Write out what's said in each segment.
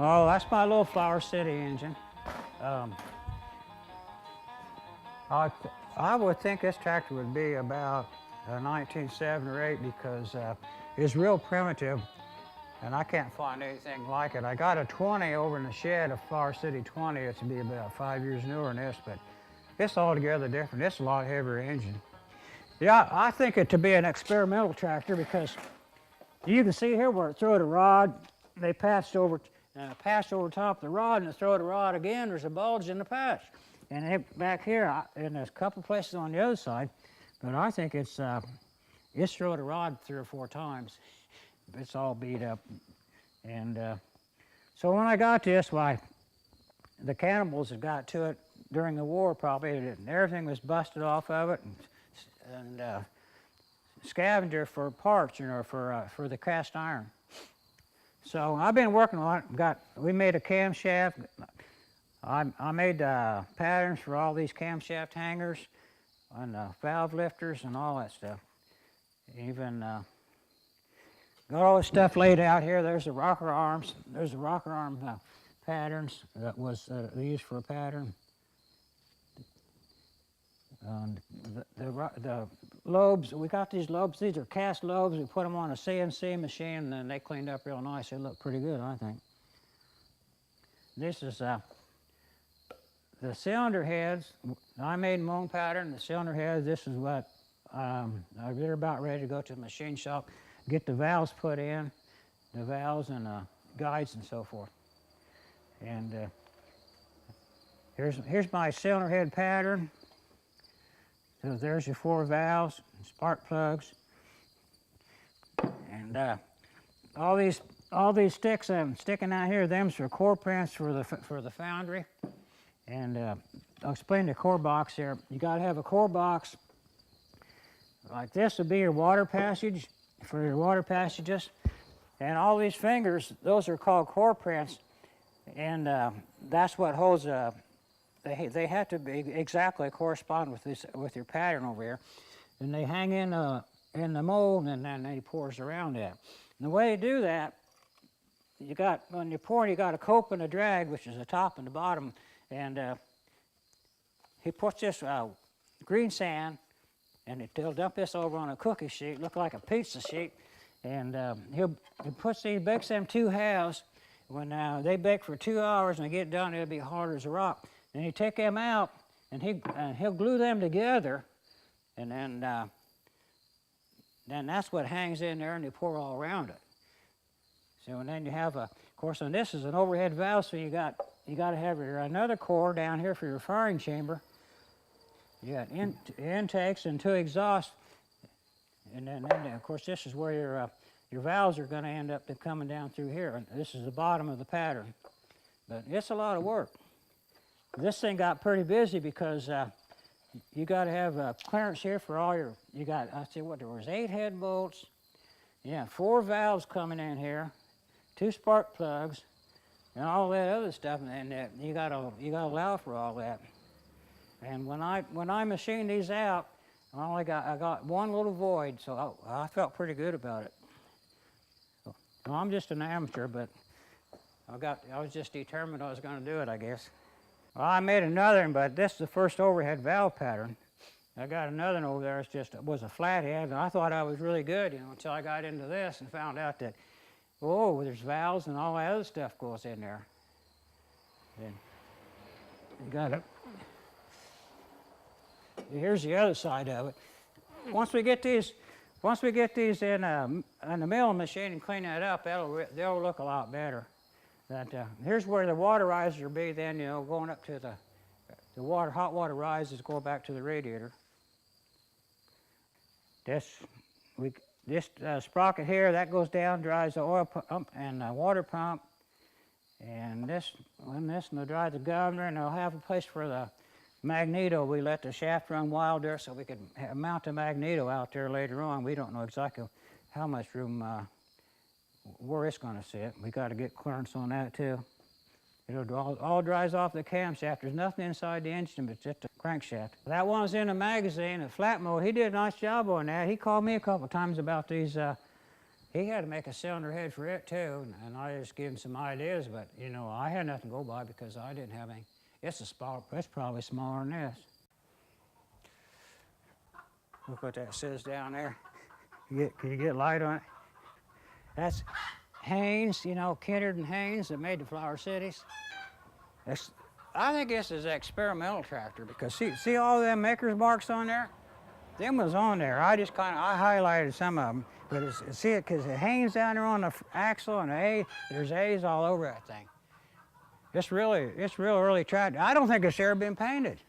Oh, that's my little Flower City engine. Um, I would think this tractor would be about 1907 or 8 because it's real primitive and I can't find anything like it. I got a 20 over in the shed, a Flower City 20. It's to be about 5 years newer than this, but it's altogether different. It's a lot heavier engine. Yeah, I think it to be an experimental tractor because you can see here where it threw the rod, they passed over top of the rod and it threw the rod again. There's a bulge in the patch. And back here, and there's a couple places on the other side, but I think it's thrown the rod 3 or 4 times. It's all beat up. And so when I got this, why, the cannibals had got to it during the war probably, and everything was busted off of it, and scavenger for parts, you know, for the cast iron. So I've been working on it. We made a camshaft. I made patterns for all these camshaft hangers and valve lifters and all that stuff. Even got all this stuff laid out here. There's the rocker arms. There's the rocker arm patterns that was used for a pattern. The lobes, we got these lobes. These are cast lobes. We put them on a CNC machine, and then they cleaned up real nice. They look pretty good, I think. This is the cylinder heads. I made my own pattern. The cylinder heads. This is what they're about ready to go to the machine shop, get the valves put in, the valves and guides and so forth. And here's my cylinder head pattern. So there's your 4 valves, spark plugs, and all these sticks I'm sticking out here. Them's for core prints for the foundry. And I'll explain the core box here. You got to have a core box like this would be your water passage for your water passages, and all these fingers, those are called core prints, and that's what holds They have to be exactly correspond with your pattern over here, and they hang in the mold, and then he pours around that. And the way to do that, when you're pouring, you got a cope and a drag, which is the top and the bottom, and he puts this green sand, and he'll dump this over on a cookie sheet, look like a pizza sheet, and he bakes them 2 halves. When they bake for 2 hours and they get done, it'll be hard as a rock. Then you take them out, and he'll glue them together, and then that's what hangs in there, and you pour all around it. So and then you have of course, and this is an overhead valve, so you got to have another core down here for your firing chamber. You got intakes and 2 exhausts, and then of course this is where your valves are going to end up coming down through here. And this is the bottom of the pattern, but it's a lot of work. This thing got pretty busy because you got to have clearance here for all your. There was 8 head bolts, 4 valves coming in here, 2 spark plugs, and all that other stuff, and you got to allow for all that. And when I machined these out, I got 1 little void, so I felt pretty good about it. So, well, I'm just an amateur, but I was just determined I was going to do it, I guess. Well, I made another one, but this is the first overhead valve pattern. I got another one over there. It was a flathead, and I thought I was really good, until I got into this and found out that, there's valves and all that other stuff goes in there. Then you got it. Here's the other side of it. Once we get these in the milling machine and clean that up, they'll look a lot better. Here's where the water riser will be. Then going up to the hot water rises, going back to the radiator. This sprocket here that goes down, dries the oil pump and the water pump, and this will dry the governor, and they'll have a place for the magneto. We let the shaft run wild there so we could mount the magneto out there later on. We don't know exactly how much room, where it's going to sit. We got to get clearance on that too. It all dries off the camshaft. There's nothing inside the engine but just the crankshaft. That one was in a magazine, a flat mode. He did a nice job on that. He called me a couple times about these He had to make a cylinder head for it too, and I just gave him some ideas, but you know, I had nothing to go by because I didn't have any. It's probably smaller than this. Look what that says down there. Can you get light on it? That's Haynes, you know, Kennard and Haynes that made the Flower Cities. I think this is an experimental tractor because see all them maker's marks on there? Them was on there. I highlighted some of them, but see it because it hangs down there on the axle and there's A's all over that thing. It's real early tractor. I don't think it's ever been painted.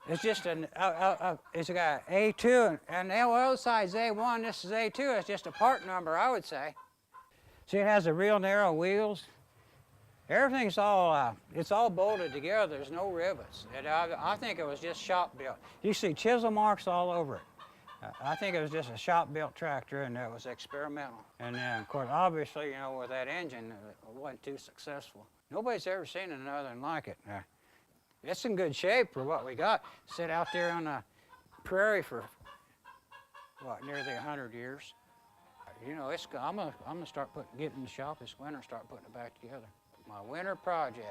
It's just it's got A2 and the other side's A1. This is A2. It's just a part number, I would say. See, it has the real narrow wheels. Everything's it's all bolted together. There's no rivets. I think it was just shop built. You see chisel marks all over it. I think it was just a shop built tractor and it was experimental. And then, of course, obviously, you know, with that engine, it wasn't too successful. Nobody's ever seen another one like it. It's in good shape for what we got. Sit out there on the prairie for, what, nearly 100 years. You know, I'm gonna start get in the shop this winter and start putting it back together. My winter project.